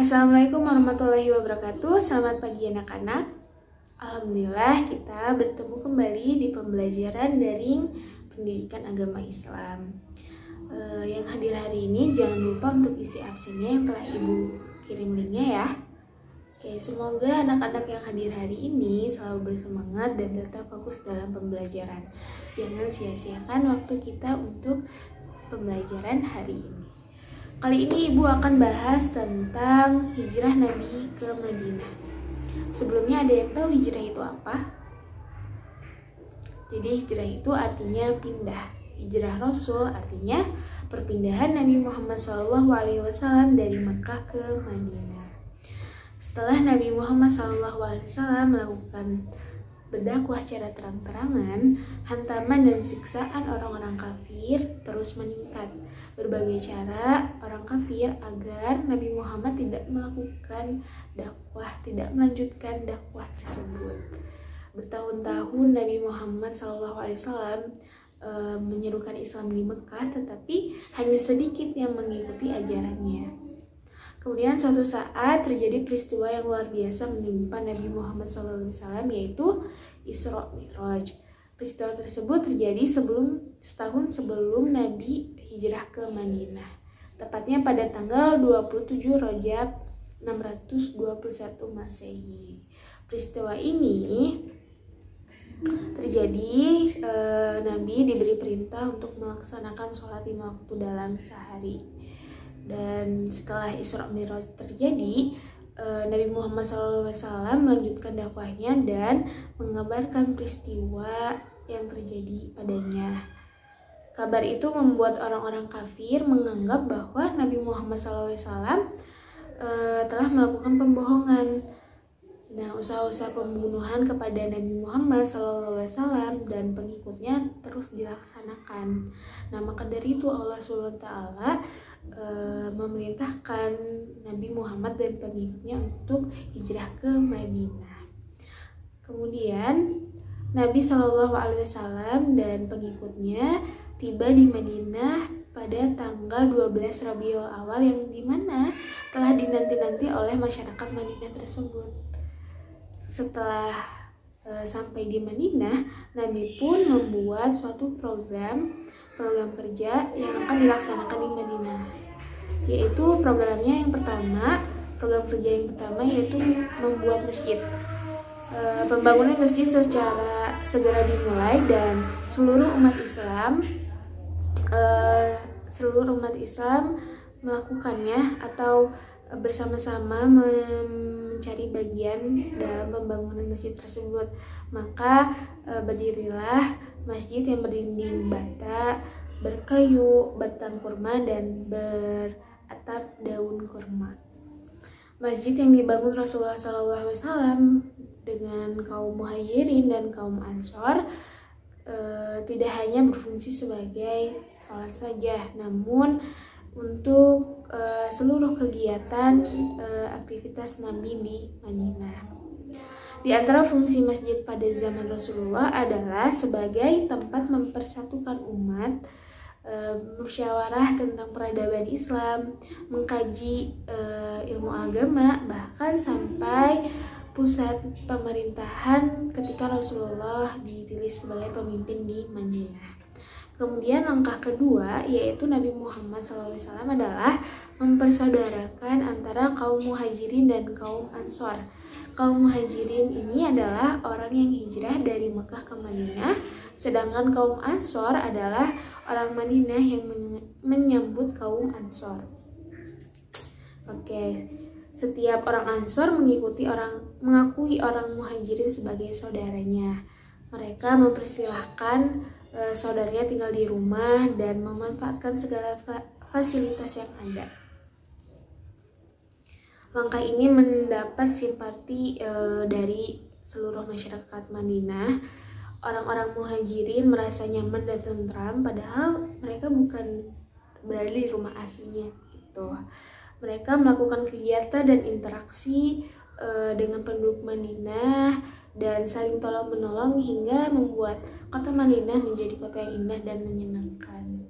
Assalamualaikum warahmatullahi wabarakatuh. Selamat pagi anak-anak. Alhamdulillah kita bertemu kembali di pembelajaran daring pendidikan agama Islam. Yang hadir hari ini jangan lupa untuk isi absennya yang telah Ibu kirim linknya ya. Oke, semoga anak-anak yang hadir hari ini selalu bersemangat dan tetap fokus dalam pembelajaran. Jangan sia-siakan waktu kita untuk pembelajaran hari ini. Kali ini Ibu akan bahas tentang hijrah Nabi ke Madinah. Sebelumnya ada yang tahu hijrah itu apa? Jadi hijrah itu artinya pindah. Hijrah Rasul artinya perpindahan Nabi Muhammad SAW dari Makkah ke Madinah. Setelah Nabi Muhammad SAW melakukan berdakwah secara terang-terangan, hantaman dan siksaan orang-orang kafir terus meningkat. Berbagai cara orang kafir agar Nabi Muhammad tidak melakukan dakwah, tidak melanjutkan dakwah tersebut. Bertahun-tahun Nabi Muhammad SAW menyerukan Islam di Mekah, tetapi hanya sedikit yang mengikuti ajarannya. Kemudian suatu saat terjadi peristiwa yang luar biasa menimpa Nabi Muhammad SAW, yaitu Isra Mi'raj. Peristiwa tersebut terjadi setahun sebelum Nabi hijrah ke Madinah, tepatnya pada tanggal 27 Rajab 621 Masehi. Peristiwa ini terjadi Nabi diberi perintah untuk melaksanakan sholat 5 waktu dalam sehari. Dan setelah Isra Mi'raj terjadi, Nabi Muhammad SAW melanjutkan dakwahnya dan mengabarkan peristiwa yang terjadi padanya. Kabar itu membuat orang-orang kafir menganggap bahwa Nabi Muhammad SAW telah melakukan pembohongan. Nah, usaha-usaha pembunuhan kepada Nabi Muhammad SAW dan pengikutnya terus dilaksanakan. Nah, maka dari itu Allah SWT memerintahkan Nabi Muhammad dan pengikutnya untuk hijrah ke Madinah. Kemudian Nabi SAW dan pengikutnya tiba di Madinah pada tanggal 12 Rabiul Awal, yang dimana telah dinanti-nanti oleh masyarakat Madinah tersebut. Setelah sampai di Madinah, Nabi pun membuat suatu program kerja yang akan dilaksanakan di Madinah, yaitu program kerja yang pertama yaitu membuat masjid. Pembangunan masjid secara segera dimulai dan seluruh umat Islam melakukannya atau bersama-sama mencari bagian dalam pembangunan masjid tersebut. Maka berdirilah masjid yang berdinding bata, berkayu, batang kurma, dan beratap daun kurma. Masjid yang dibangun Rasulullah SAW dengan kaum muhajirin dan kaum ansor tidak hanya berfungsi sebagai sholat saja, namun untuk seluruh kegiatan aktivitas Nabi di Madinah. Di antara fungsi masjid pada zaman Rasulullah adalah sebagai tempat mempersatukan umat, musyawarah tentang peradaban Islam, mengkaji ilmu agama, bahkan sampai pusat pemerintahan ketika Rasulullah dipilih sebagai pemimpin di Madinah. Kemudian langkah kedua yaitu Nabi Muhammad SAW adalah mempersaudarakan antara kaum muhajirin dan kaum ansor. Kaum muhajirin ini adalah orang yang hijrah dari Mekah ke Madinah, sedangkan kaum ansor adalah orang Madinah yang menyambut kaum ansor. Oke, setiap orang ansor mengakui orang muhajirin sebagai saudaranya. Mereka mempersilahkan saudaranya tinggal di rumah dan memanfaatkan segala fasilitas yang ada. Langkah ini mendapat simpati dari seluruh masyarakat Madinah. Orang-orang muhajirin merasa nyaman dan tentram, padahal mereka bukan berada di rumah aslinya gitu. Mereka melakukan kegiatan dan interaksi dengan penduduk Madinah dan saling tolong-menolong hingga membuat kota Madinah menjadi kota yang indah dan menyenangkan.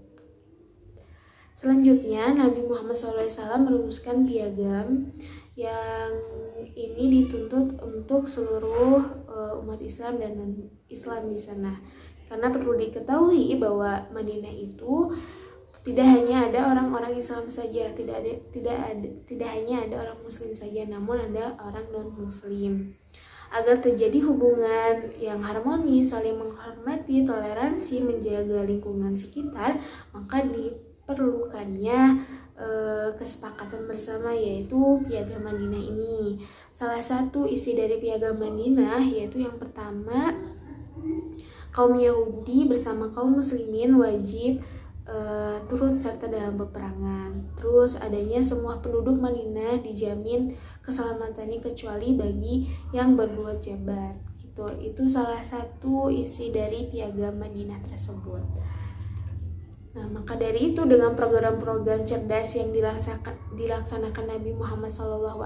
Selanjutnya, Nabi Muhammad SAW merumuskan piagam yang ini dituntut untuk seluruh umat Islam dan non-Islam di sana. Karena perlu diketahui bahwa Madinah itu tidak hanya ada orang-orang Islam saja, tidak hanya ada orang Muslim saja, namun ada orang non-Muslim. Agar terjadi hubungan yang harmonis, saling menghormati, toleransi, menjaga lingkungan sekitar, maka diperlukannya kesepakatan bersama, yaitu Piagam Madinah ini. Salah satu isi dari Piagam Madinah yaitu yang pertama, kaum Yahudi bersama kaum Muslimin wajib turut serta dalam peperangan. Terus adanya semua penduduk Madinah dijamin keselamatannya kecuali bagi yang berbuat jabat. Gitu. Itu salah satu isi dari Piagam Madinah tersebut. Nah, maka dari itu dengan program-program cerdas yang dilaksanakan Nabi Muhammad SAW,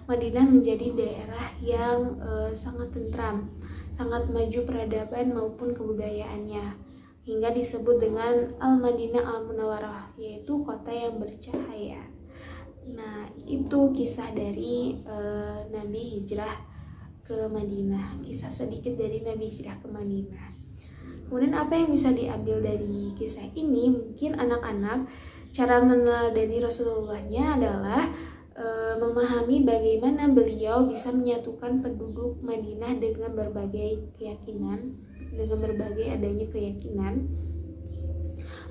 Madinah menjadi daerah yang sangat tentram, sangat maju peradaban maupun kebudayaannya, hingga disebut dengan Al-Madinah Al-Munawwarah, yaitu kota yang bercahaya. Nah, itu kisah dari Nabi hijrah ke Madinah, kisah sedikit dari Nabi hijrah ke Madinah. Kemudian apa yang bisa diambil dari kisah ini? Mungkin anak-anak cara meneladani Rasulullahnya adalah memahami bagaimana beliau bisa menyatukan penduduk Madinah dengan berbagai keyakinan, dengan berbagai adanya keyakinan,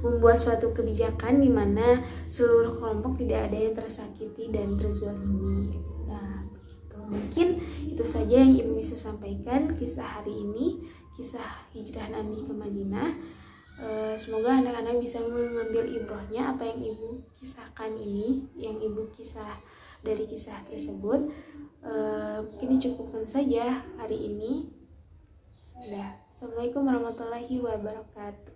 membuat suatu kebijakan di mana seluruh kelompok tidak ada yang tersakiti dan terzalimi. Nah, begitu. Mungkin itu saja yang Ibu bisa sampaikan kisah hari ini, kisah hijrah Nabi ke Madinah. Semoga anak-anak bisa mengambil ibrohnya apa yang Ibu kisahkan ini, yang Ibu kisah dari kisah tersebut. Mungkin dicukupkan saja hari ini. Assalamualaikum warahmatullahi wabarakatuh.